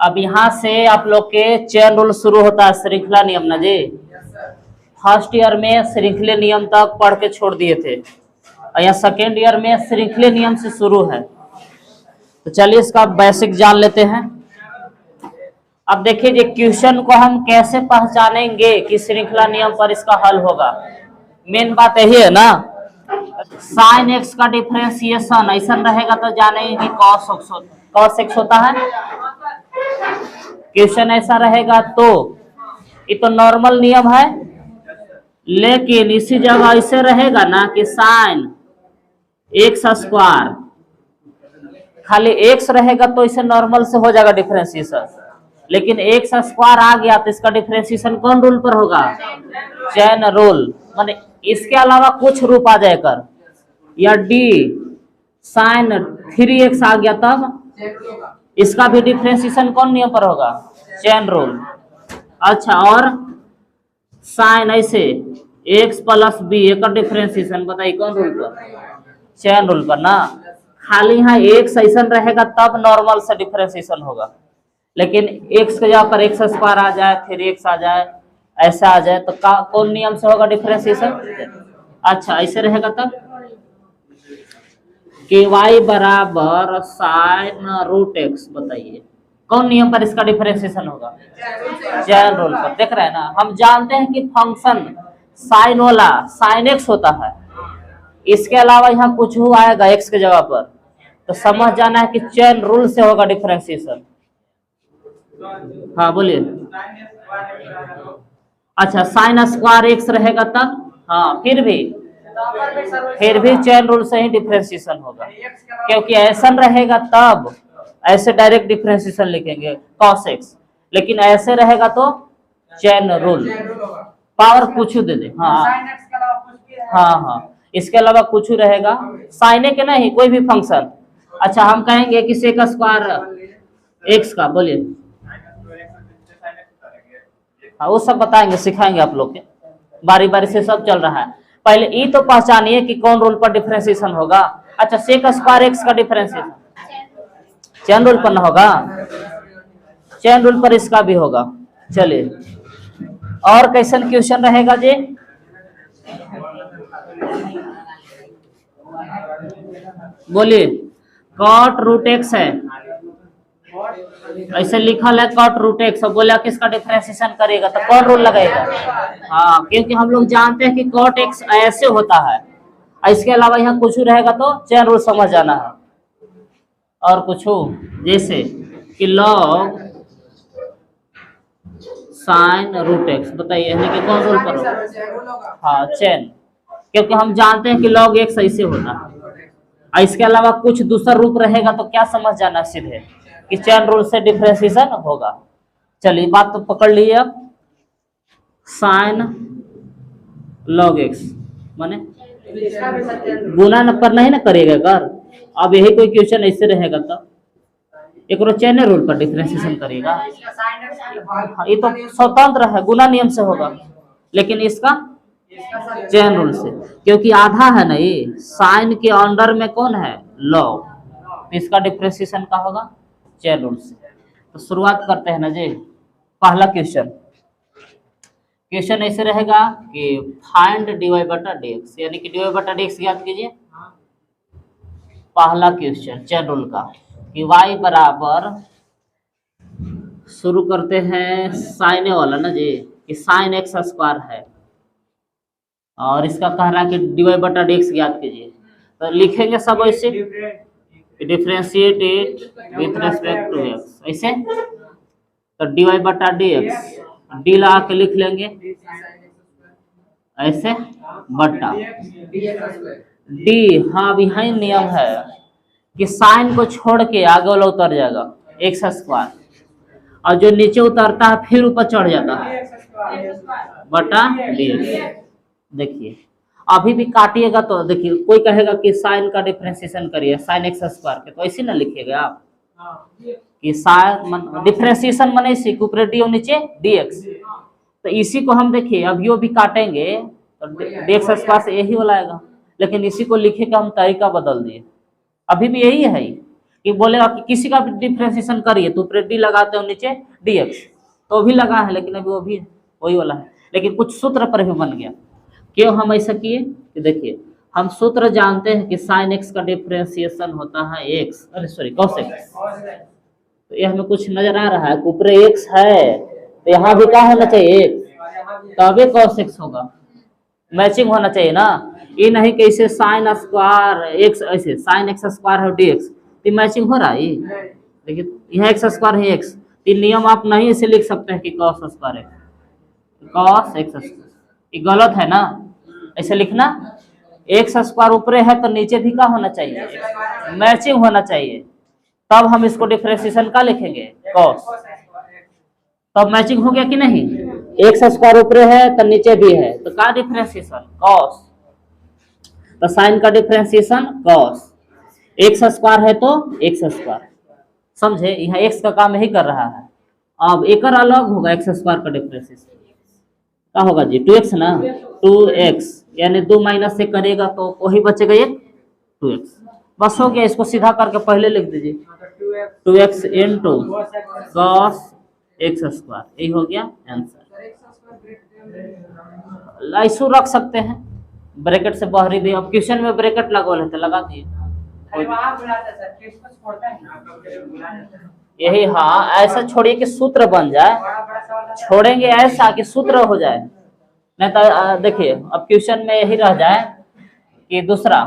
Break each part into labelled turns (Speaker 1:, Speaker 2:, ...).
Speaker 1: अब यहाँ से आप लोग के चेन रूल शुरू होता है, श्रृंखला नियम ना जी। फर्स्ट ईयर में श्रृंखले नियम तक पढ़ के छोड़ दिए थे और यहाँ सेकेंड ईयर में श्रृंखले नियम से शुरू है। तो चलिए इसका बेसिक जान लेते हैं। अब देखिए जी, क्वेश्चन को हम कैसे पहचानेंगे कि श्रृंखला नियम पर इसका हल होगा। मेन बात यही है ना, साइन एक्स का डिफरेंशिएशन ऐसा रहेगा तो जानेंगे कि कॉस एक्स होता है। क्वेश्चन ऐसा रहेगा तो ये तो नॉर्मल नियम है, लेकिन इसी जगह ऐसे रहेगा ना कि साइन एक्स स्क्वायर, खाली एक्स रहेगा तो इसे नॉर्मल से हो जाएगा डिफरेंशिएशन, लेकिन एक्स स्क्वायर आ गया तो इसका डिफरेंशिएशन कौन रूल पर होगा? Chain rule. माने इसके अलावा कुछ रूप आ जाएगा, या डी साइन 3x आ गया तब इसका भी डिफरेंशिएशन कौन नियम पर होगा? Chain rule. अच्छा, और साइन ऐसे x प्लस बी एक डिफरेंशिएशन बताइए कौन रूल पर? चेन रूल पर ना। खाली यहाँ x ऐसा रहेगा तब नॉर्मल से डिफरेंशिएशन होगा, लेकिन x के जगह पर एक्स स्क्वायर आ जाए, 3x आ जाए, ऐसा आ जाए तो कौन नियम से होगा डिफरेंशिएशन? अच्छा, ऐसे रहेगा तब कि y बराबर साइन रूट एक्स, बताइए कौन नियम पर इसका डिफरेंशिएशन होगा? चेन रूल पर। देख रहे हैं ना, हम जानते हैं कि फंक्शन साइन वाला साइन एक्स होता है, इसके अलावा यहाँ कुछ हो आएगा एक्स के जगह पर, तो समझ जाना है कि चेन रूल से होगा डिफरेंशिएशन। हाँ बोलिए। अच्छा, साइन स्क्वायर एक्स रहेगा तब, हाँ फिर भी चेन रूल से ही डिफरेंशिएशन होगा, क्योंकि ऐसा रहेगा तब ऐसे डायरेक्ट डिफरेंशिएशन लिखेंगे कॉस एक्स, लेकिन ऐसे रहेगा तो चेन रूल। पावर कुछ दे दे, हाँ, इसके अलावा कुछ रहेगा, साइन के नहीं कोई भी फंक्शन। अच्छा, हम कहेंगे कि सेक स्क्वायर एक्स का, बोलिए। हाँ, वो सब बताएंगे, सिखाएंगे आप लोग के, बारी बारी से सब चल रहा है। पहले ये तो पहचानिए कि कौन रूल पर डिफरेंशिएशन होगा। अच्छा, सेक स्क्वायर एक्स का डिफरेंशिएशन चेन रूल पर ना होगा, चेन रूल पर इसका भी होगा। चलिए, और कैसन क्वेश्चन रहेगा जी? बोलिए। कॉट रूट एक्स है, ऐसे लिखल है कॉट रूट एक्स, बोला किसका डिफरेंशिएशन करेगा तो कौन रूल लगेगा? हाँ, क्योंकि हम लोग जानते हैं कि कॉट एक्स ऐसे होता है, इसके अलावा यहाँ कुछ रहेगा तो चेन रूल समझ जाना है। और कुछ जैसे कि लॉग साइन रूट एक्स, बताइए यानी कि कौन रूल पर होगा? हाँ, चेन, क्योंकि हम जानते हैं कि लॉग एक्स ऐसे होता है, इसके अलावा कुछ दूसरा रूप रहेगा तो क्या समझ जाना सीधे कि चेन रूल से डिफरेंशिएशन होगा। चलिए, बात तो पकड़ लीजिए। अब साइन लॉग एक्स माने गुना न पर नहीं ना करेगा कर। अब यही कोई क्वेश्चन ऐसे रहेगा तब एक चेन रूल पर डिफरेंशिएशन करेगा। ये तो स्वतंत्र है, गुना नियम से होगा, लेकिन इसका चेन रूल से, क्योंकि आधा है ना ये, साइन के अंडर में कौन है? लॉग, तो इसका डिफरेंशिएशन का होगा चेन रूल से। तो शुरुआत करते हैं ना जी। पहला क्वेश्चन ऐसे रहेगा कि फाइंड dy बटा dx, यानी कि dy बटा dx याद कीजिए। पहला क्वेश्चन चेन रूल का कि y बराबर, शुरू करते हैं साइन वाला ना जी, कि साइन एक्स स्क्वायर है और इसका कह रहा है कि dy बटा dx याद कीजिए। तो लिखेंगे सब ऐसे, differentiate it with respect to x, ऐसे। तो dy बटा dx, डी लगा के लिख लेंगे ऐसे, बटा डी। हाँ, अब यहाँ नियम है कि साइन को छोड़ के आगे वाला उतर जाएगा एक्स स्क्वायर, और जो नीचे उतरता है फिर ऊपर चढ़ जाता है बटा dx। देखिए, अभी भी काटिएगा तो देखिए, कोई कहेगा कि साइन का डिफरेंशिएशन करिए साइन एक्स स्क्वायर के, तो ऐसे ना लिखिएगा आप कि साइन डिफरेंशिएशन माने इसी ऊपर डी और नीचे dx। तो इसी को हम देखिए अभी भी काटेंगे तो dx स्क्वायर से यही वाला आएगा, लेकिन इसी को लिखे का हम तरीका बदल दिए, अभी भी यही है, कि बोलेगा कि किसी का भी डिफ्रेंशिएशन करिए तो ऊपर डी लगाते हो नीचे dx, तो भी लगा है लेकिन अभी वो भी वही वाला है, लेकिन कुछ सूत्र पर भी बन गया। क्यों हम ऐसा किए कि देखिए हम सूत्र जानते हैं कि साइन एक्स का डिफ्रेंशिएशन होता है एक्स, अरे सॉरी कॉस एक्स, तो ये हमें कुछ नजर आ रहा है कि ऊपर एक्स है तो यहाँ भी क्या होना चाहिए एक्स, तभी कॉस एक्स होगा, मैचिंग होना चाहिए ना। ये नहीं कि इसे साइन स्क्वायर एक्स, ऐसे साइन एक्स स्क्वायर है dx, तो मैचिंग हो रहा है ये, देखिए यहाँ एक्स स्क्वायर है एक्स, ये नियम आप नहीं इसे लिख सकते हैं कि कॉस स्क्वायर है कॉस एक्स स्क्वायर, ये गलत है ना, ऐसे लिखना एक्स स्क्वायर ऊपर है तो नीचे भी क्या होना चाहिए, मैचिंग होना चाहिए, तब हम इसको डिफरेंशिएशन का लिखेंगे कॉस, तब मैचिंग हो गया कि नहीं, एक्स स्क्वायर ऊपर है तो नीचे भी है तो का डिफरेंशिएशन कॉस, तो साइन का डिफरेंशिएशन कॉस, एक्स स्क्वायर है तो एक्स स्क्वायर, समझे, यहाँ एक्स का काम यही कर रहा है। अब एक अलग होगा एक्स स्क्वायर का डिफरेंशिएशन, क्या होगा जी 2x ना, 2x यानी 2 माइनस से करेगा तो वही बचेगा ये 2x, बस हो गया, इसको सीधा करके पहले लिख दीजिए 2x into cos x square, यही हो गया आंसर। ऐसू रख सकते हैं ब्रैकेट से बाहरी भी, अब क्वेश्चन में ब्रैकेट लगवा लेते लगा दिए यही, हाँ ऐसा छोड़िए कि सूत्र बन जाए, छोड़ेंगे ऐसा कि सूत्र हो जाए, नहीं तो देखिए अब क्वेश्चन में यही रह जाए कि दूसरा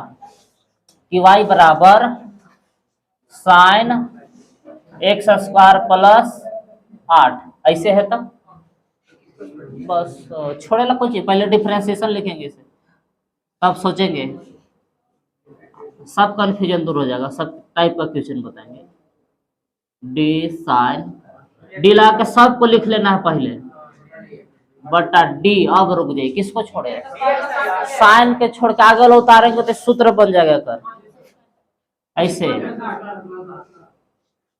Speaker 1: कि y बराबर साइन एक्स स्क्वायर प्लस 8 ऐसे है, तब बस छोड़ेला कुछ ही, पहले डिफरेंशिएशन लिखेंगे इसे, तब सोचेंगे, सब कंफ्यूजन दूर हो जाएगा, सब टाइप का क्वेश्चन बताएंगे। डी साइन, डी लगा के सबको लिख लेना है पहले, बटा डी, अब रुक जाइए किसको छोड़े, साइन के छोड़ के आगे उतारेंगे तो सूत्र बन जाएगा कर ऐसे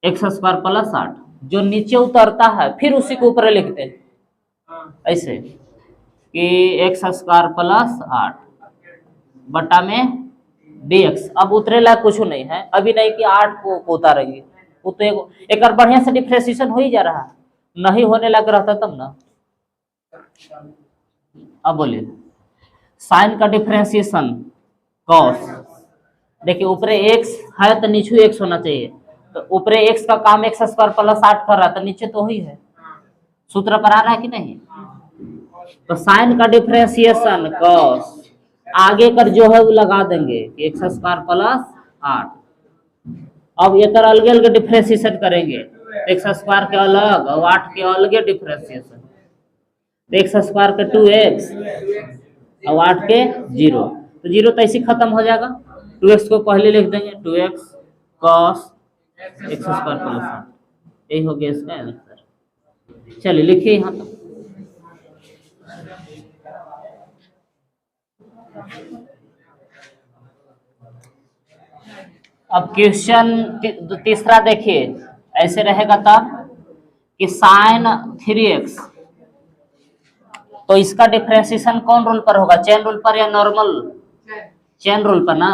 Speaker 1: एक्स स्क्वायर प्लस 8, जो नीचे उतरता है फिर उसी को ऊपर लिखते हैं ऐसे कि एक्स स्क्वायर प्लस 8 बटा में dx, अब उतरे ला कुछ नहीं है, अभी नहीं कि 8 को उतारेंगे, वो तो एक बार बढ़िया से डिफरेंशिएशन हो ही जा रहा है, नहीं होने लग रहा था तब ना। अब बोलिए साइन का डिफरेंशिएशन कॉस, देखिए ऊपर x है तो नीचे x होना चाहिए, तो ऊपर x का काम एक्स स्क्वायर प्लस 8 कर रहा था, नीचे तो ही है, सूत्र पर आ रहा है कि नहीं, तो साइन का डिफरेंशिएशन कॉस, आगे कर जो है वो लगा देंगे एक्स स्क्वायर प्लस 8, अब एक अलग अलग डिफरेंशिएशन करेंगे, एक्स स्क्वायर के अलग और 8 के अलग डिफरेंशिएशन, एक्स स्क्वायर के 2x और 8 के 0, तो 0 तो ऐसे खत्म हो जाएगा, 2x को पहले लिख देंगे 2x cos x square plus 8, यही हो गया इसका आंसर। चलिए लिखिए यहाँ तक। अब क्वेश्चन तीसरा देखिए, ऐसे रहेगा तब कि साइन 3x, तो इसका डिफरेंशिएशन कौन रूल पर होगा, चेन रूल पर या नॉर्मल, चेन रूल पर ना,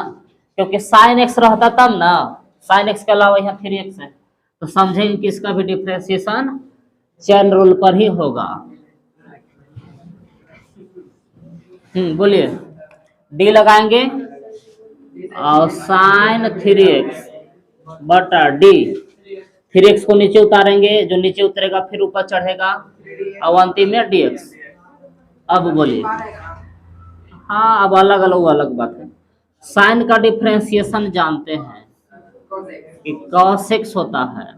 Speaker 1: क्योंकि साइन एक्स रहता तब ना, साइन एक्स के अलावा यहाँ 3x है, तो समझेंगे कि इसका भी डिफरेंशिएशन चेन रूल पर ही होगा। बोलिए डी लगाएंगे और साइन 3x बटा डी, 3x को नीचे उतारेंगे, जो नीचे उतरेगा फिर ऊपर चढ़ेगा और अंतिम में dx। अब बोलिए, हाँ अब अलग बात है, साइन का डिफरेंशिएशन जानते हैं कि cos x होता है,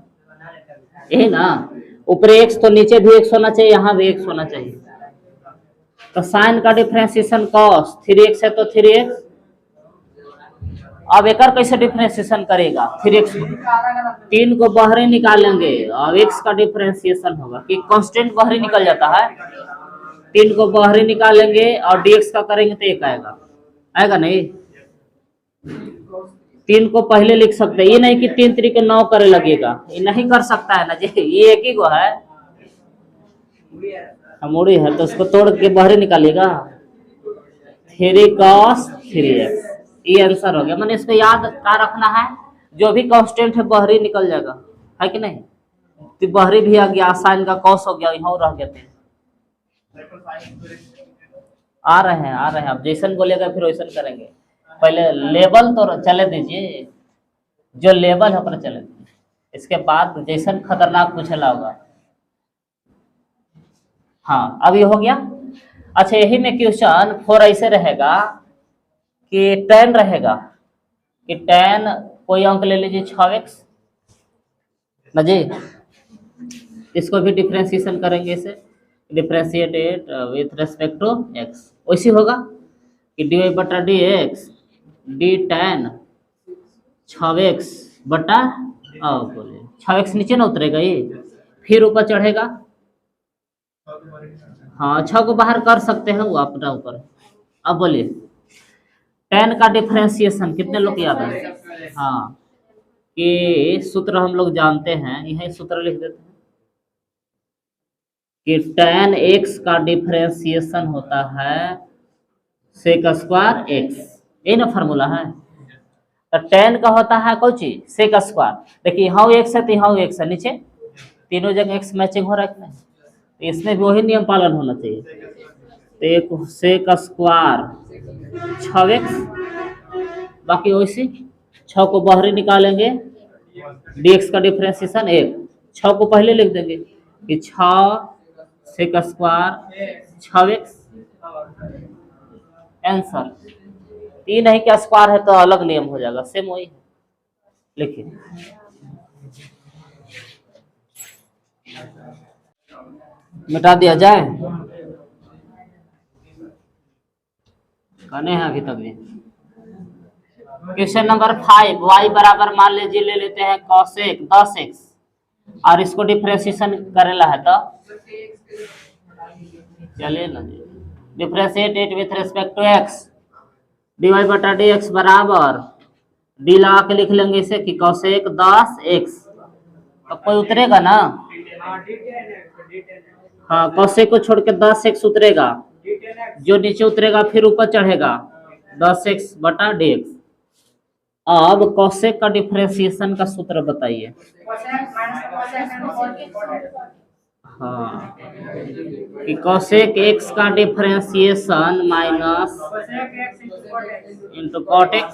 Speaker 1: यही ना, ऊपर x तो नीचे भी x होना चाहिए, यहाँ भी x होना चाहिए, तो साइन का डिफरेंशिएशन cos 3x है तो 3x, अब एक कैसे डिफरेंशिएशन करेगा 3x को, 3 को बाहर निकालेंगे और x का डिफरेंशिएशन होगा कि कांस्टेंट बाहर निकल जाता है, 3 को बाहर निकालेंगे और dx का करेंगे तो 1 आएगा, आएगा नहीं, 3 को पहले लिख सकते हैं, ये नहीं कि 3 3 के 9 करे लगेगा, ये नहीं कर सकता है ना जी, ये एक ही को है, मुड़ी है तो उसको तोड़ के बाहर निकालेगा, 3 cos 3x, ये आंसर हो गया। मैंने इसको याद क्या रखना है, जो भी कांस्टेंट है बाहरी निकल जाएगा, है कि नहीं? तो बाहरी भी आ गया, साइन का कॉस हो गया, यहाँ रह गया थे। आ रहे हैं आप जैसन बोलेगा फिर वैसन करेंगे। पहले लेवल तो चले दीजिए, जो लेवल है पर चले दीजिए, इसके बाद जैसन खतरनाक पूछेला होगा। हाँ अब ये हो गया। अच्छा यही में क्वेश्चन 4 ऐसे रहेगा कि tan रहेगा कि tan कोई अंक ले लीजिए 6x ना जी, इसको भी डिफ्रेंसिएशन करेंगे, इसे differentiate it with respect to x। वैसे होगा कि dy बटा dx d tan 6x बटा बोले 6x नीचे ना उतरेगा ये, फिर ऊपर चढ़ेगा। हाँ 6 को बाहर कर सकते हैं वो अपना ऊपर। अब बोलिए tan का डिफरेंशिएशन कितने लोग याद है? हाँ कि सूत्र हम लोग जानते हैं, यही सूत्र लिख देते हैं कि tan x का डिफरेंशिएशन होता है सेक स्क्वायर x, ये ना फार्मूला है। तो tan का होता है कौन चीज? Sec square. देखिए यहाँ x है तो यहाँ x है, नीचे तीनों जगह x मैचिंग हो रहा है, तो इसमें भी वही नियम पालन होना चाहिए। तो एक सेक स्क्वायर 6x, बाकी वैसे 6 को बाहरी निकालेंगे, dx का डिफरेंशिएशन 1, 6 को पहले लिख देंगे कि 6 सेक स्क्वायर 6x आंसर। ये नहीं कि स्क्वायर है तो अलग नियम हो जाएगा, सेम वही है। लिखिए मिटा दिया जाए, कहने हैं अभी तक भी। क्वेश्चन नंबर 5, y बराबर मान लीजिए ले लेते हैं cosec 10x और इसको डिफरेंशिएशन करेला है तो चलिए ना जी, differentiate it with respect to x, dy बटा dx बराबर d लगा के लिख लेंगे इसे कि cosec 10x, तो कोई उतरेगा ना? हाँ cosec को छोड़ के 10x उतरेगा, जो नीचे उतरेगा फिर ऊपर चढ़ेगा 10x बटा dx। अब cosec का डिफरेंशिएशन का सूत्र बताइए। हाँ कि cosec x का differentiation minus into cot x,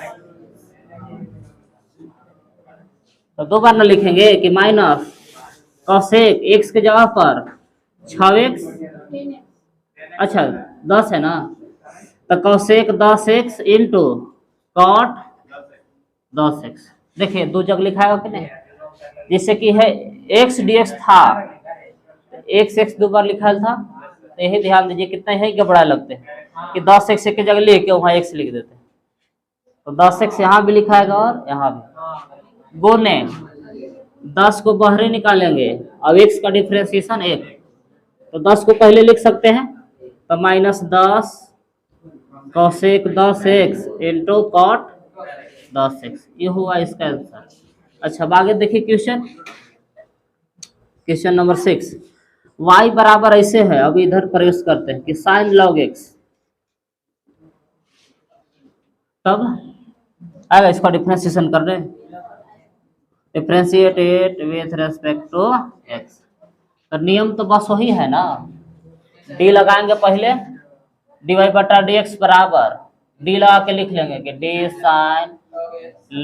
Speaker 1: तो दो बार ना लिखेंगे कि माइनस cosec x के जगह पर 6x, अच्छा 10 है ना, तो cosec 10x into cot 10x। देखिए दो जगह लिखा है कि नहीं, जैसे कि है x dx था, x दो बार लिखा था, तो यही ध्यान दीजिए कितना है गड़बड़ा लगते हैं कि 10x की जगह लेके वहाँ x लिख देते हैं, तो 10x यहाँ भी लिखा है और यहाँ भी। गुने 10 को बाहरी निकालेंगे, अब x का डिफरेंशिएशन 1, तो 10 को पहले लिख सकते हैं, तो minus 10 cosec 10x into cot 10x, ये हुआ इसका आंसर। अच्छा अब आगे देखिए क्वेश्चन नंबर 6, y बराबर ऐसे है, अब इधर प्रवेश करते हैं कि sin log x, तब आएगा इसका डिफरेंशिएशन कर रहे हैं, differentiate it with respect to x। तो नियम तो बस वही है ना, d लगाएंगे पहले, dy बटा dx बराबर d लगा के लिख लेंगे कि d sin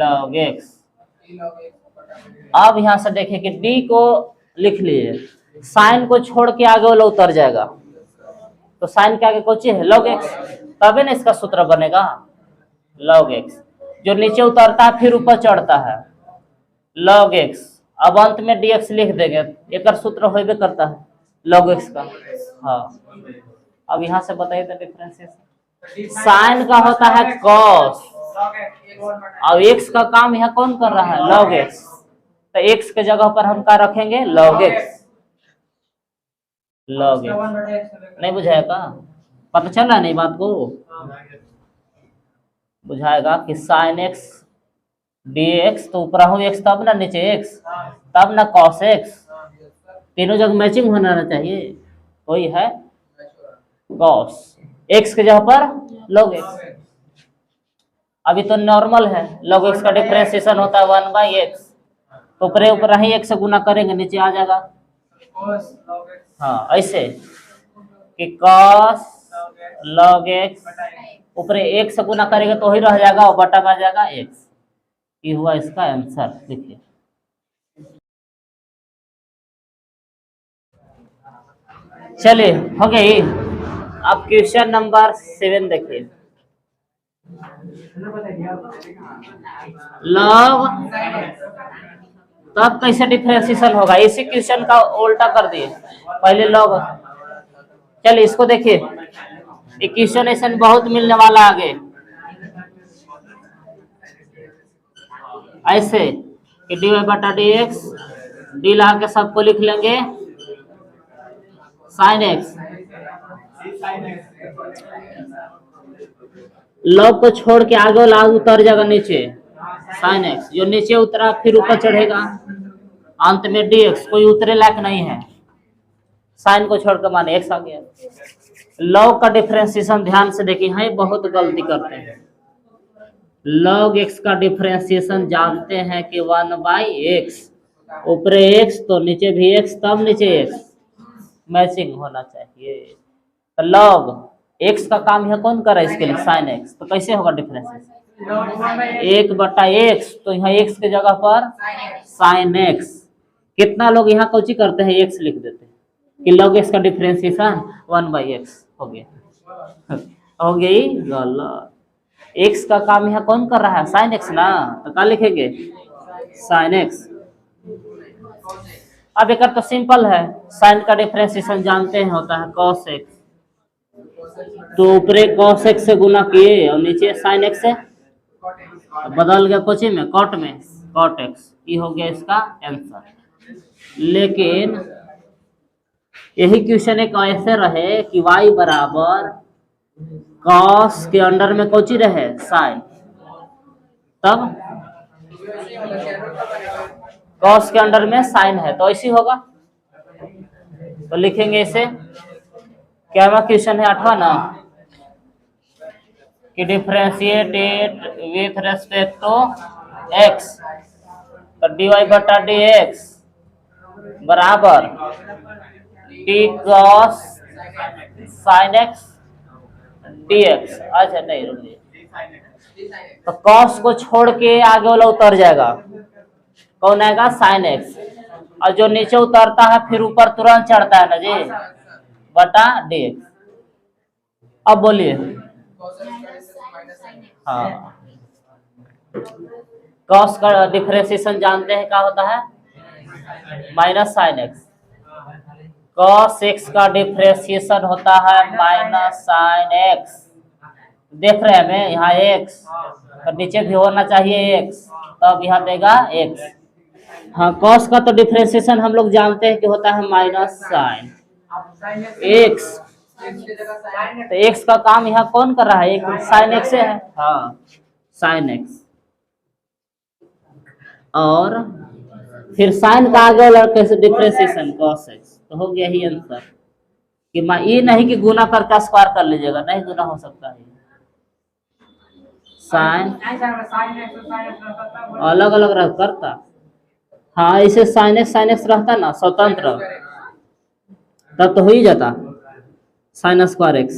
Speaker 1: log x। अब यहाँ से देखिए कि d को लिख लीजिए, साइन को छोड़ के आगे वाला उतर जाएगा, तो साइन के आगे कौन है? log x, तभी ना इसका सूत्र बनेगा log x, जो नीचे उतरता है फिर ऊपर चढ़ता है log x। अब अंत में dx लिख देंगे, एक सूत्र होबे करता है log x का। हाँ अब यहाँ से बताइए तो डिफरेंशिएशन, साइन का होता है cos, अब x का काम यहाँ कौन कर रहा है? log x, तो x के जगह पर हम क्या रखेंगे? log x। log x नहीं बुझाएगा, पता चल रहा नहीं बात को, बुझाएगा कि sin x dx, तो ऊपर हो x तब ना नीचे x, तब ना cos x, तीनों जगह मैचिंग होना चाहिए, वही है cos x के जगह पर log x। अभी तो नॉर्मल है, log x का डिफरेंशिएशन होता है 1/x, तो ऊपर ऊपर ही x से गुना करेंगे, नीचे आ जाएगा। हाँ ऐसे कि cos log x ऊपर एक से गुना करेंगे तो ही रह जाएगा और बटा में आ जाएगा x। ये हुआ इसका आंसर। देखिए चलिए हो गई। अब क्वेश्चन नंबर 7 देखिए। लॉग तब कैसे डिफरेंशिएशन होगा, इसी क्वेश्चन का उल्टा कर दिए। पहले लॉग, चलिए इसको देखिए, क्वेश्चन ऐसा बहुत मिलने वाला आगे। ऐसे कि dy बटा dx, डी ला के सबको लिख लेंगे sin x, लॉग को छोड़ के आगे वाला उतर जाएगा नीचे, sin x जो नीचे उतरा फिर ऊपर चढ़ेगा, अंत में dx कोई उतरे लायक नहीं है, साइन को छोड़कर माने x आ गया। लॉग का डिफरेंशिएशन ध्यान से देखिए, है बहुत गलती करते हैं। log x का डिफरेंशिएशन जानते हैं कि 1/x, ऊपर x तो नीचे भी x, तब नीचे x मैचिंग होना चाहिए। तो log x का काम यह कौन कर रहा है इसके लिए, sin x, तो कैसे होगा डिफरेंशिएशन 1/x, तो यहाँ x के जगह पर sin x। कितना लोग यहाँ कोची करते हैं, x लिख देते हैं कि log x का डिफरेंशिएशन 1/x हो गया। हो गई गलत, x का काम यहाँ कौन कर रहा है, sin x ना, तो क्या लिखेंगे sin x। अब एक तो सिंपल है, sin का डिफरेंशिएशन जानते हैं होता है cos x, तो ऊपरे cos x से गुना किए और नीचे sin x से बदल गया कोची में cot में cot x, ये हो गया इसका आंसर। लेकिन यही क्वेश्चन एक ऐसे रहे कि y बराबर cos के अंडर में कोची रहे sin, तब cos के अंडर में sin है, तो ऐसी होगा। तो लिखेंगे इसे, क्या क्वेश्चन है 8वां ना, कि differentiate it with respect to x, तो dy बटा dx बराबर t cos sin x dx। अच्छा नहीं रुकिए, तो cos को छोड़ के आगे वाला उतर जाएगा, कौन आएगा sin x, और जो नीचे उतरता है फिर ऊपर तुरंत चढ़ता है ना जी, बटा dx। अब बोलिए, हाँ cos का डिफरेंशिएशन जानते हैं क्या होता है, minus sin x। cos x का डिफरेंशिएशन होता है माइनस sin x। देख रहे हैं हमें यहाँ x, तो नीचे भी होना चाहिए x, तब यहाँ देगा x। हाँ cos का तो डिफरेंशिएशन हम लोग जानते हैं कि होता है माइनस sin x, तो x का काम यहाँ कौन कर रहा है, एक sin x है, हाँ sin x, और फिर sin का आगे वाला कैसे डिफरेंशिएशन cos x, तो हो गया ही आंसर। कि ये नहीं कि गुना करके स्क्वायर कर लीजिएगा, नहीं गुना हो सकता है, साइन अलग अलग रह करता, हाँ इसे sin x रहता ना स्वतंत्र, तब तो हो ही जाता sin स्क्वायर x।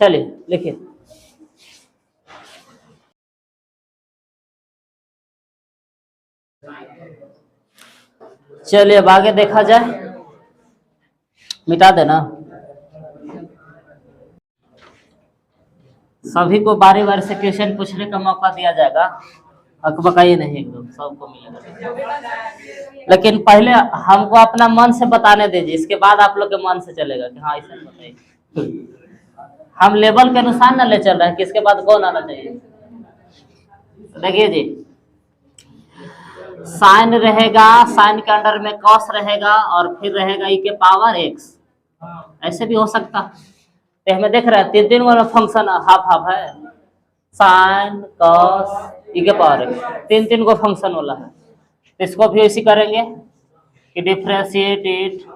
Speaker 1: चलिए लिखिए, चलिए अब आगे देखा जाए, मिटा देना। सभी को बारी बारी से क्वेश्चन पूछने का मौका दिया जाएगा, अकबकाइए नहीं, एकदम सबको मिलेगा, लेकिन पहले हमको अपना मन से बताने दीजिए, इसके बाद आप लोग के मन से चलेगा कि हाँ ऐसा बताइए। हम लेवल के अनुसार ना ले चल रहे हैं कि इसके बाद कौन आना चाहिए। देखिए जी, साइन रहेगा, साइन के अंडर में कॉस रहेगा और फिर रहेगा e के पावर x, ऐसे भी हो सकता। तो हमें देख रहे हैं तीन तीन वाला फंक्शन हाफ हाफ है, साइन कॉस e के पावर x, तीन तीन को फंक्शन वाला है। तो इसको भी ऐसे करेंगे कि differentiate it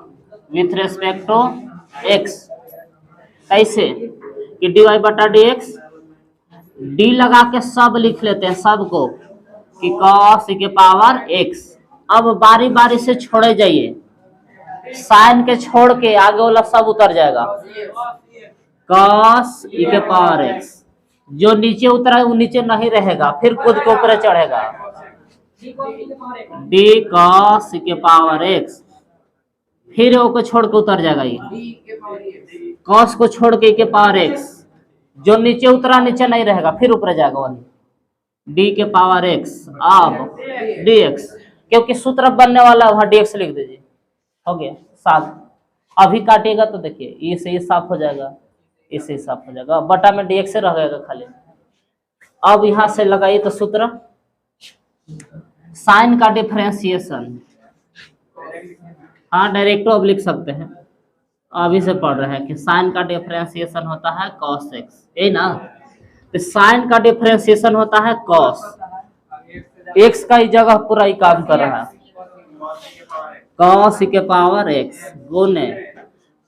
Speaker 1: with respect to x, कैसे कि dy बटा dx डी लगा के सब लिख लेते हैं सबको कि cos e के पावर x। अब बारी बारी से छोड़े जाइए, साइन के छोड़ के आगे वाला सब उतर जाएगा। cos e के पावर x, जो नीचे उतरा है वो नीचे नहीं रहेगा, फिर खुद के ऊपर चढ़ेगा। d cos e के पावर x, फिर वो को छोड़ के उतर जाएगा। ये cos को छोड़ के e के पावर x, जो नीचे उतरा नीचे नहीं रहेगा, फिर ऊपर जाएगा वाली d के पावर x। अब dx, क्योंकि सूत्र बनने वाला वहां dx लिख दीजिए, हो गया साफ। अभी काटिएगा तो देखिए ये से ये साफ हो जाएगा, इससे ही साफ हो जाएगा, बटा में dx से रह जाएगा खाली। अब यहां से लगाइए तो सूत्र, साइन का डिफरेंशिएशन, हाँ डायरेक्ट अब लिख सकते हैं, अभी से पढ़ रहे हैं कि साइन का डिफरेंशिएशन होता है cos x, यही ना। तो साइन का डिफरेंशिएशन होता है cos x का ही जगह पूरा ही काम कर रहा है, cos e के पावर x गुने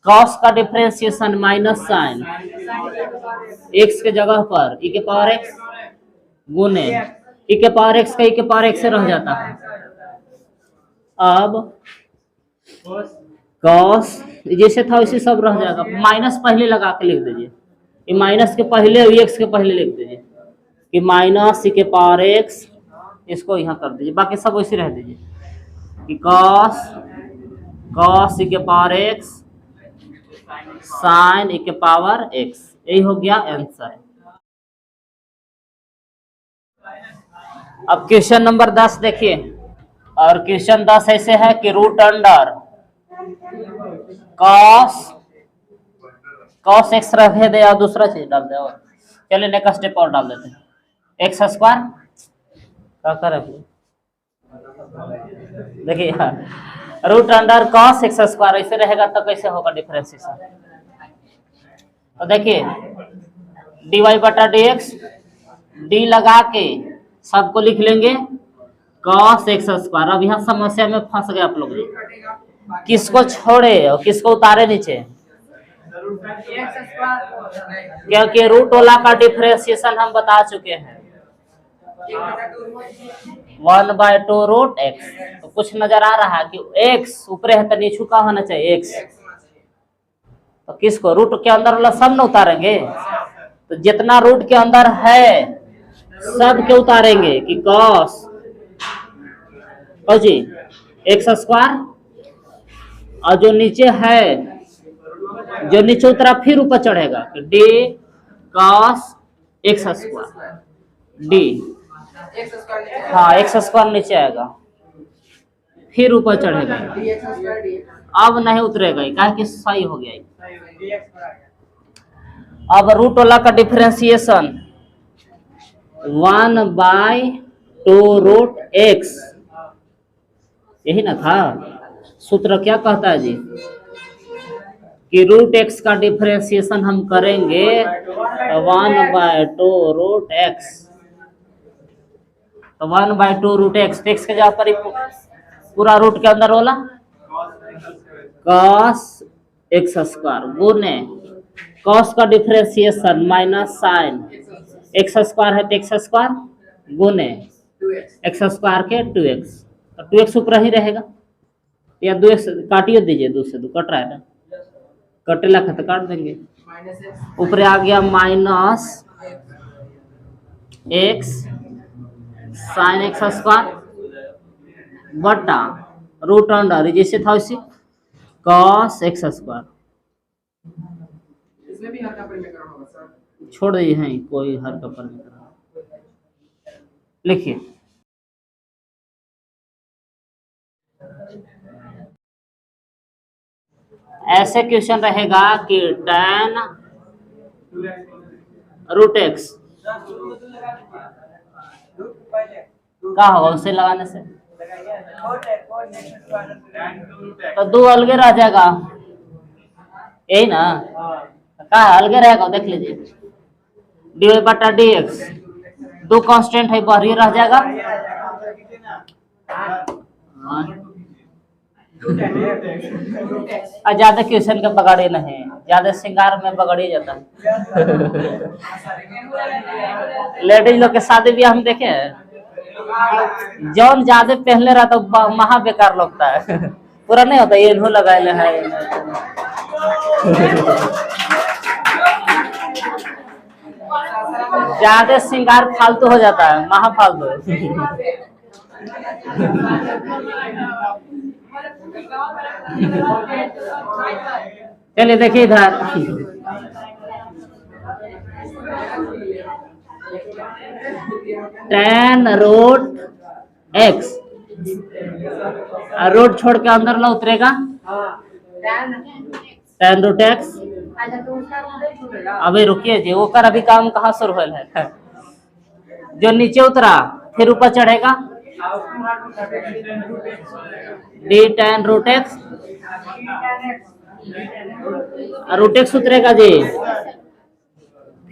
Speaker 1: cos का डिफरेंशिएशन माइनस साइन x के जगह पर e के पावर x गुने e के पावर x का e के पावर x से रह जाता है। अब cos जैसे था वैसे सब रह जाएगा, माइनस पहले लगा के लिख दीजिए, ये माइनस के पहले x के पहले लिख दीजिए कि माइनस e के पावर x, इसको यहाँ कर दीजिए, बाकी सब वैसे रह दीजिए कि cos e के पावर x साइन e के पावर x, यही हो गया आंसर। अब क्वेश्चन नंबर 10 देखिए, और क्वेश्चन 10 ऐसे है कि रूट अंडर cos x रखे दे और दूसरा चीज डाल दे, और चलिए नेक्स्ट स्टेप और डाल देते हैं एक्स स्क्वायर। क्या करें देखिए, root under cos x square ऐसे रहेगा तो कैसे होगा डिफरेंशिएशन। तो देखिए dy बटा dx, d लगा के सबको लिख लेंगे cos x स्क्वायर। अब यहाँ समस्या में फंस गए आप लोग, किसको छोड़े और किसको उतारे नीचे, क्योंकि रूट वाला का डिफरेंशिएशन हम बता चुके हैं 1/2 रूट x। तो कुछ नजर आ रहा है कि x ऊपर है तो नीचे का होना चाहिए x, तो किसको रूट के अंदर वाला सब न उतारेंगे, तो जितना रूट के अंदर है सब के उतारेंगे कि cos जी x स्क्वायर, और जो नीचे है जो नीचे उतरा फिर ऊपर चढ़ेगा d cos x square d, हाँ x स्क्वायर नीचे आएगा फिर ऊपर चढ़ेगा, अब नहीं उतरेगा क्या कि सही हो गया। अब रूट वाला का डिफरेंशिएशन 1/2 रूट x, यही ना था सूत्र। क्या कहता है जी कि रूट x का डिफरेंशिएशन हम करेंगे 1/2 रूट x, तो 1/2 रूट x, x के जगह पर पूरा रूट के अंदर वाला cos x स्क्वायर गुने cos का differentiation minus sine x square है तो x स्क्वायर गुने x स्क्वायर के 2x, तो 2x ऊपर ही रहेगा, या 2x काटिए दीजिए, 2 से 2 कट रहा है ना, कटे ला तो काट देंगे, ऊपर आ गया minus x sine x square बटा रूट अंडर जैसे था उसी cos x स्क्वायर। इसमें भी हर का परिमेय होगा सर, छोड़ दिए हैं कोई हर का परिमेय लिखिए। ऐसे क्वेश्चन रहेगा कि tan रूट x क्या होगा उसे लगाने से, तो 2 अलगे रह जाएगा, यही ना क्या अलगे रहेगा, देख लीजिए dy बटा dx, 2 कांस्टेंट है बाहर रह जाएगा, और ज्यादा क्वेश्चन का बगाड़े नहीं, ज्यादा श्रृंगार में बगड़ी जाता है। लेडीज लोग के शादी ब्याह हम देखे हैं, जौन ज्यादा पहले रहा तो महा बेकार लगता है। पूरा नहीं होता, ये इन्हों लगाए है। ज्यादा श्रृंगार फालतू हो जाता है, महा फालतू। चलिए देखिए इधर, tan रूट एक्स, रूट छोड़ के अंदर ला उतरेगा tan रूट एक्स। अभी रुकिए जी, वो कर अभी काम कहाँ शुरू है। जो नीचे उतरा फिर ऊपर चढ़ेगा d tan root x, root x उतरेगा जी,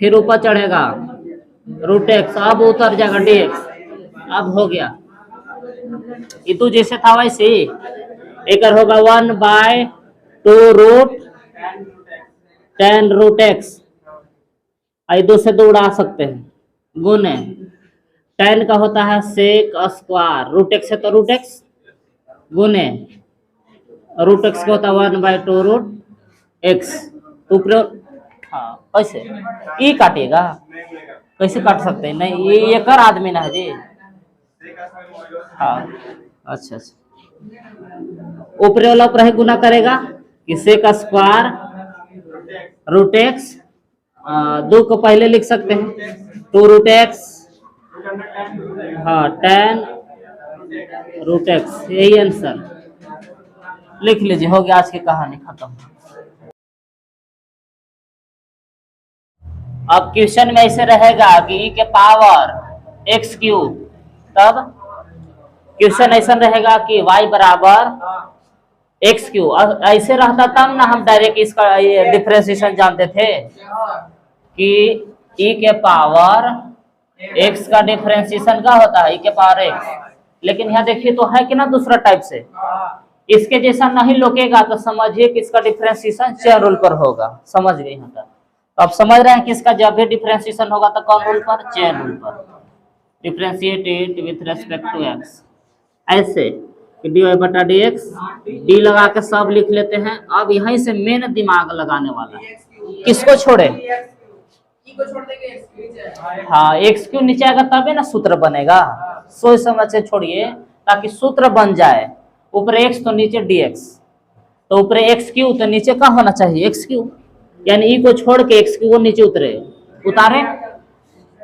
Speaker 1: फिर ऊपर चढ़ेगा रूट एक्स, अब उतर जाएगा डी एक्स। अब हो गया, ये तो जैसे था वैसे एक होगा 1/2 रूट tan रूट एक्स, दो से दो उड़ा सकते हैं गुने tan का होता है सेक स्क्वायर, रूट एक्स है तो रूट एक्स गुने रूट एक्स का होता है 1/2 रूट एक्स। ऊपर हाँ कैसे ई काटेगा, कैसे काट सकते हैं, नहीं ये एक आदमी ना है जी। हाँ अच्छा अच्छा, ऊपर वाला ऊपर गुना करेगा कि सेक स्क्वायर रूट एक्स, दो को पहले लिख सकते हैं 2 रूट एक्स, हाँ tan रूट एक्स, यही आंसर लिख लीजिए। हो गया आज की कहानी खत्म। अब क्वेश्चन में ऐसे रहेगा कि e के पावर एक्स क्यू, तब क्वेश्चन ऐसा रहेगा कि y बराबर एक्स क्यू। ऐसे रहता तब ना हम डायरेक्ट इसका डिफरेंशिएशन जानते थे कि e के पावर x का डिफरेंशिएशन क्या होता है, e के पावर x। लेकिन यहाँ देखिए तो है कि ना दूसरा टाइप से, इसके जैसा नहीं लोकेगा तो समझिए कि इसका डिफरेंशिएशन चेन रूल पर होगा। समझ गए यहाँ तक? अब समझ रहे हैं कि इसका जब भी डिफरेंशिएशन होगा तो कौन रूल पर, चेन रूल पर। Differentiate it with respect to x, ऐसे dy बटा dx, डी लगा के सब लिख लेते हैं। अब यहीं से मेन दिमाग लगाने वाला है, किसको छोड़े, हाँ एक्स क्यू नीचे आएगा तबे ना सूत्र बनेगा। सोच समझ से छोड़िए ताकि सूत्र बन जाए, ऊपर एक्स तो नीचे dx, तो ऊपर एक्स क्यू तो नीचे क्या होना चाहिए एक्स क्यू, यानी ई को छोड़ के एक्स क्यू को नीचे उतरे उतारे,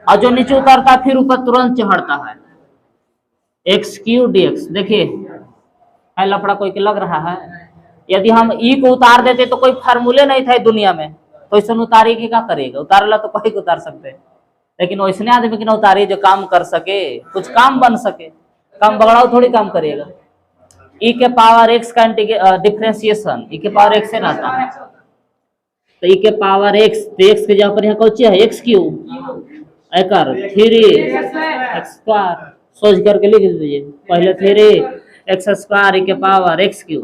Speaker 1: और जो नीचे उतरता फिर ऊपर तुरंत चढ़ता है एक्स क्यू डी एक्स। देखिए है लफड़ा कोई के लग रहा है, यदि हम ई को उतार देते तो कोई फार्मूले नहीं था दुनिया में, तो ऐसा उतारे की क्या करेगा, उतारला तो कोई उतार सकते, लेकिन वैसने आदमी की ना उतारी जो काम कर सके, कुछ काम बन सके, काम बगड़ाओ थोड़ी काम करेगा। ई के पावर एक्स का डिफरेंशिएशन ई के पावर एक्स से रहता है, तो ई के पावर एक्स, तो एक्स के जगह पर यहाँ कौन है एक्स क्यू, एकर 3 एक्स स्क्वायर, सोच करके लिख दीजिए पहले 3 एक्स स्क्वायर ई के पावर एक्स क्यू,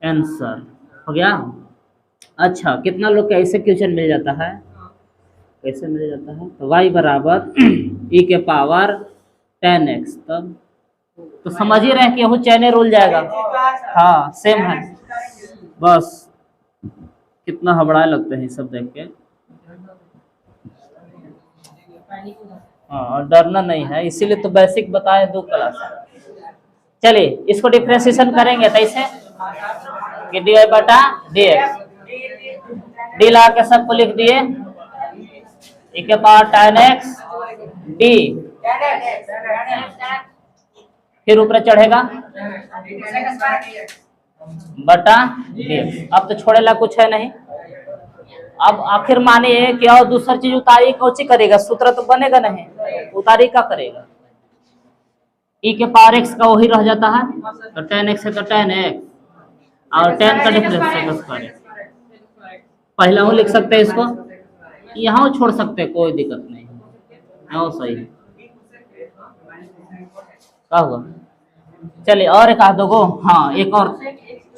Speaker 1: आंसर हो गया। अच्छा कितना लोग का ऐसे क्वेश्चन मिल जाता है, कैसे मिल जाता है, तो y बराबर ई के पावर 10x, तब तो समझ ही रहे हैं कि यह चैन रूल जाएगा, हाँ सेम है। बस कितना हबड़ा लगते हैं सब देख के, हाँ डरना नहीं है, इसीलिए तो बेसिक बताए 2 क्लास। चलिए इसको डिफरेंशिएशन करेंगे तो ऐसे कि dy बटा dx, डी ला के सबको लिख दिए e के पावर tan x d, फिर ऊपर चढ़ेगा बटा dx। अब तो छोड़े ला कुछ है नहीं, अब आखिर मानिए कि और दूसरी चीज उतारी कौची करेगा, सूत्र तो बनेगा नहीं, उतारी का करेगा, e के पावर x का वही रह जाता है, तो tan x है तो tan x, और tan का डिफरेंस पहला हूँ लिख सकते हैं इसको, यहाँ छोड़ सकते हैं कोई दिक्कत नहीं, यहाँ सही क्या हुआ। चलिए और एक आध दो गो, हाँ एक और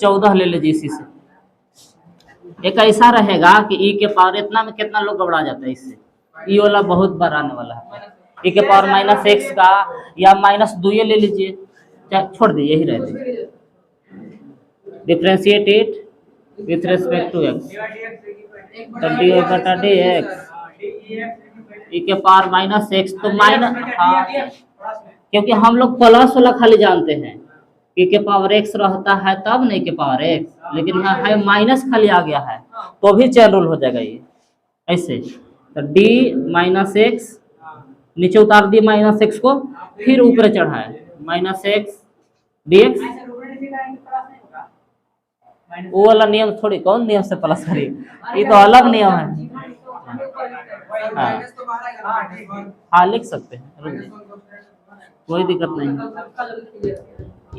Speaker 1: 14 ले लीजिए इसी से। एक ऐसा रहेगा कि ई के पावर इतना में कितना लोग घबरा जाता है इससे, ई वाला बहुत बार आने वाला है। ई के पावर माइनस एक्स का या माइनस 2 ले लीजिए, छोड़ दीजिए यही रह दीजिए। Differentiate it with respect to x, तो डी बटा डी एक्स ई के पावर माइनस एक्स, तो माइनस, हाँ क्योंकि हम लोग प्लस वाला खाली जानते हैं, ई के पावर एक्स रहता है तब नहीं के पावर एक्स, लेकिन यहाँ है माइनस खाली आ गया है तो भी चेन रूल हो जाएगा ये ऐसे। तो डी माइनस एक्स, नीचे उतार दिए माइनस एक्स को, फिर ऊपर चढ़ाए माइनस एक्स डी एक्स। वो वाला नियम थोड़ी, कौन नियम से प्लस करिए, ये तो अलग नियम है। हाँ लिख सकते हैं, कोई दिक्कत नहीं।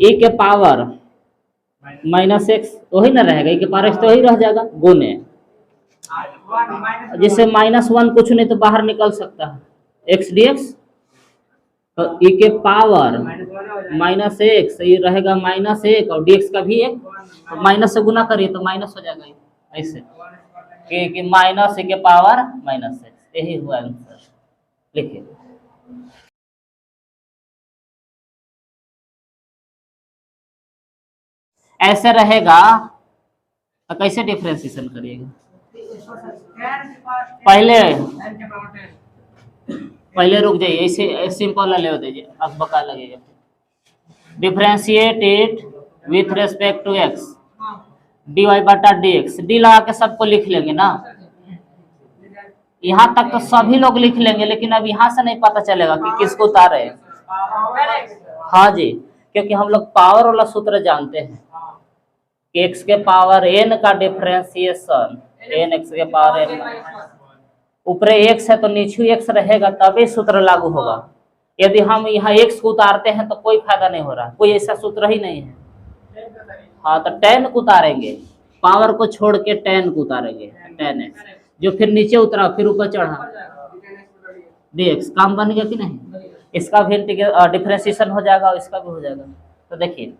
Speaker 1: ए के पावर माइनस एक्स वही ना रहेगा, ए के पावर एक्स तो वही रह जाएगा गुने, जैसे -1 कुछ नहीं तो बाहर निकल सकता है एक्स डी एक्स, तो ई के पावर माइनस एक्स ये रहेगा -1 और डी एक्स का भी 1, तो माइनस से गुना करिए तो माइनस हो जाएगा ऐसे कि माइनस ए के पावर माइनस एक्स, यही हुआ आंसर। लिखिए ऐसे रहेगा तो कैसे डिफरेंशिएशन करिएगा, पहले रुक जाइए, ऐसे सिंपल ले दीजिए, अब बका लगेगा। Differentiate it with respect to x, d y बटा डी एक्स, डी लगा के सबको लिख लेंगे ना, यहाँ तक तो सभी लोग लिख लेंगे, लेकिन अब यहाँ से नहीं पता चलेगा कि किसको उतारे। हाँ जी, क्योंकि हम लोग पावर वाला सूत्र जानते हैं, एक्स के पावर एन का डिफरेंशिएशन, एन एक्स के पावर एन, ऊपर एक्स है तो नीचे एक्स रहेगा तभी सूत्र लागू होगा। यदि हम यहाँ एक्स को उतारते हैं तो कोई फायदा नहीं हो रहा, कोई ऐसा सूत्र ही नहीं है। हाँ तो tan को उतारेंगे, पावर को छोड़ के tan को उतारेंगे, tan x जो फिर नीचे उतरा फिर ऊपर चढ़ा dx, काम बन गया कि नहीं, इसका भी डिफरेंशिएशन हो जाएगा और इसका भी हो जाएगा। तो देखिए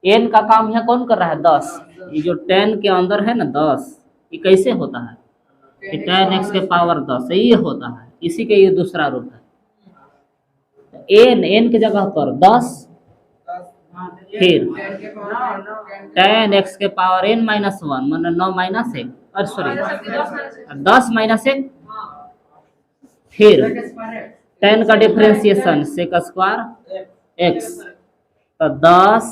Speaker 1: n का काम यहाँ कौन कर रहा है 10, ये जो tan के अंदर है ना 10, ये कैसे होता है कि tan x के पावर 10 ये होता है, इसी के ये दूसरा रूप है। n के जगह पर 10, फिर tan x के पावर n माइनस 1 मतलब 9 माइनस 1, और सॉरी 10 माइनस 1, फिर tan का डिफरेंशिएशन sec स्क्वायर x, तो 10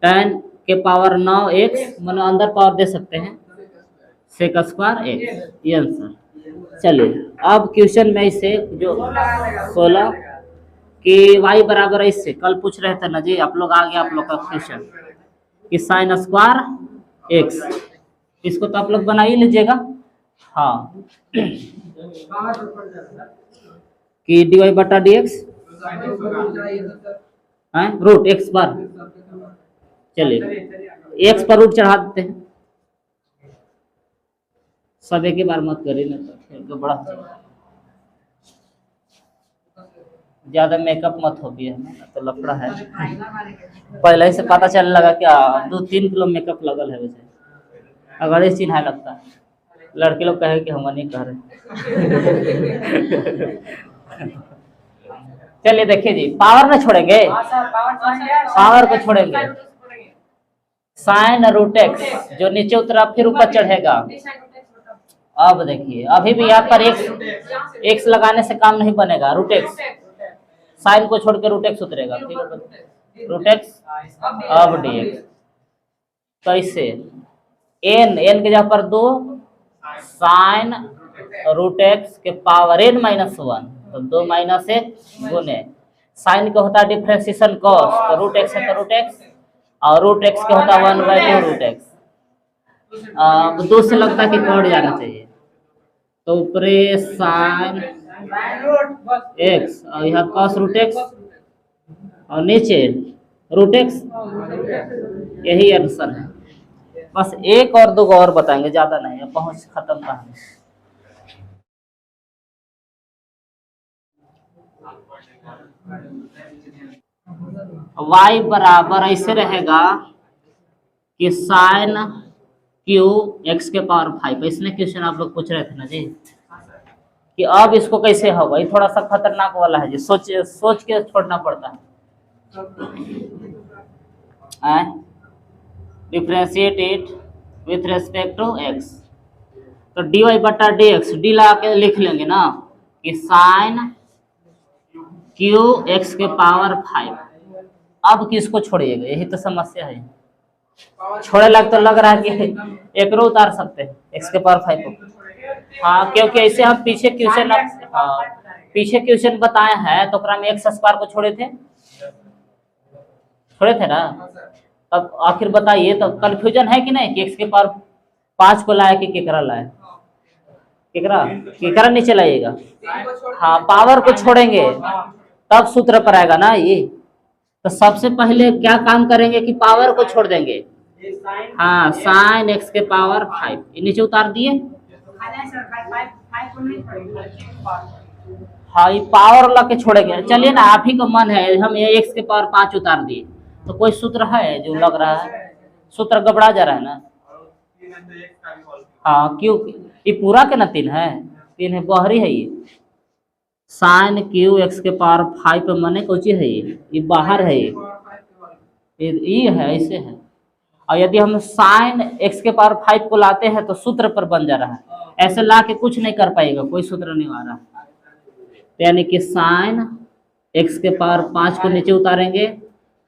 Speaker 1: tan के पावर 9x मतलब अंदर पावर दे सकते हैं sec स्क्वायर x, ये आंसर। चलिए अब क्वेश्चन में इसे जो 16 कि y बराबर इससे कल पूछ रहे थे ना जी, आप लोग आ गया आप लोग का क्वेश्चन कि साइन स्क्वायर एक्स, इसको तो आप लोग बना ही लीजिएगा। हाँ कि डी वाई बटा डी एक्स रूट एक्स पर, चलिए एक्स पर रूट चढ़ा देते हैं, सब एक ही बार मत करिए ना तो बड़ा ज्यादा मेकअप मत हो भी है तो लफड़ा है, पहले ही से पता चलने लगा क्या 2-3 किलो मेकअप लगल है वैसे, अगर इस चिन्ह लगता है लड़के लोग कहे कि हम नहीं कह रहे। चलिए देखिए जी, पावर ना छोड़ेंगे, पावर को छोड़ेंगे, साइन रूट एक्स जो नीचे उतरा फिर ऊपर चढ़ेगा। अब देखिए अभी भी यहाँ पर एक्स लगाने से काम नहीं बनेगा, रूट एक्स, साइन को छोड़ के रूट एक्स उतरेगा, फिर रूट एक्स अब डी एक्स, तो इससे एन के जगह पर 2 साइन रूट एक्स के पावर n माइनस 1, तो 2 माइनस 1 गुने साइन का होता है डिफरेंशिएशन कॉस, तो रूट एक्स है तो रूट एक्स, और रूट एक्स का होता है 1/2 रूट एक्स, 2 से लगता है कि कट जाना चाहिए, तो ऊपरे साइन एक्स और यहाँ कॉस रूट एक्स और नीचे रूट एक्स, यही आंसर है। बस एक और 2 और बताएंगे, ज्यादा नहीं है, पहुंच खत्म कहानी। y बराबर ऐसे रहेगा कि साइन क्यू एक्स के पावर 5। इसने क्वेश्चन आप लोग पूछ रहे थे ना जी कि अब इसको कैसे होगा। ये थोड़ा सा खतरनाक वाला है जी, सोच सोच के छोड़ना पड़ता है। Differentiate it with respect to x, तो डी वाई बटा डी एक्स, डी लगा के लिख लेंगे ना कि साइन क्यू एक्स के पावर 5। अब किसको छोड़िएगा, यही तो समस्या है। छोड़े लग तो लग रहा है कि एक रो उतार सकते हैं एक्स के पावर 5 को। हाँ, क्योंकि ऐसे हम पीछे क्वेश्चन पीछे क्वेश्चन बताए हैं तो में एक्स स्क्वायर को छोड़े थे ना। तब आखिर बताइए, तो कंफ्यूजन है कि नहीं कि एक्स के पावर 5 को लाया कि केकरा लाया, केकरा नीचे लाइएगा। हाँ, पावर को छोड़ेंगे तब सूत्र पर आएगा ना ये। तो सबसे पहले क्या काम करेंगे कि पावर को छोड़ देंगे। हाँ, साइन एक्स के पावर 5 नीचे उतार दिए। हाँ, ये पावर ला के छोड़ेंगे। चलिए ना, आप ही का मन है, हम एक्स के पावर 5 उतार दिए तो कोई सूत्र है जो लग रहा है, सूत्र गबड़ा जा रहा है ना। हाँ, क्यों ये पूरा के ना 3 है, 3 है, बहरी है ये। साइन क्यू एक्स के पावर 5 मने कोची है, ये बाहर है, ये है, ऐसे है। और यदि हम साइन एक्स के पावर 5 को लाते हैं तो सूत्र पर बन जा रहा है। ऐसे ला के कुछ नहीं कर पाएगा, कोई सूत्र नहीं आ रहा। तो यानी कि साइन एक्स के पावर 5 को नीचे उतारेंगे,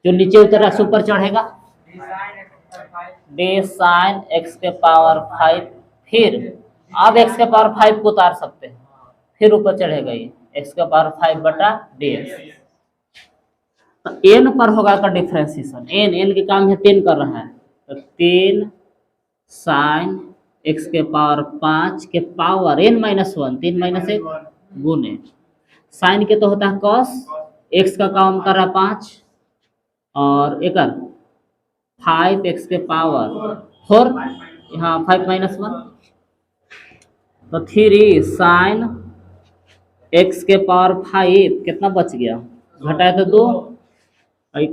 Speaker 1: जो नीचे उतरा ऊपर चढ़ेगा डी साइन एक्स के पावर 5। फिर अब एक्स के पावर 5 को उतार सकते हैं, फिर ऊपर चढ़ेगा ये एक्स का पावर 5 बटा डी एक्स। तो एन पर होगा का डिफ्रेंसिएशन, एन के काम है 3 कर रहा है, तो 3 साइन एक्स के पावर 5 के पावर n - 1, 3 - 1 गुने साइन के तो होता है कॉस, एक्स का काम कर रहा है 5 और एक 5 एक्स के पावर 4, हाँ 5 - 1, तो 3 साइन एक्स के पावर 5 कितना बच गया, घटाए तो 2,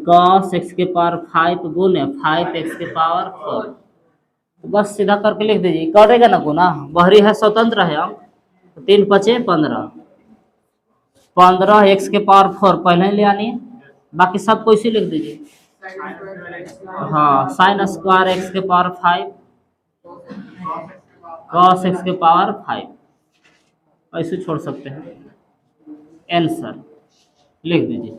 Speaker 1: कॉस एक्स के पावर 5 गुने 5 एक्स के पावर 4। तो बस सीधा करके लिख दीजिए, करेगा ना गुना, बहरी है, स्वतंत्र है हम। 3 × 5 = 15, 15 एक्स के पावर 4 पहले ले आनी है, बाकी सब को इसी लिख दीजिए। हाँ, साइन स्क्वायर एक्स के पावर 5 कॉस एक्स के पावर 5, ऐसे छोड़ सकते हैं। आंसर लिख दीजिए।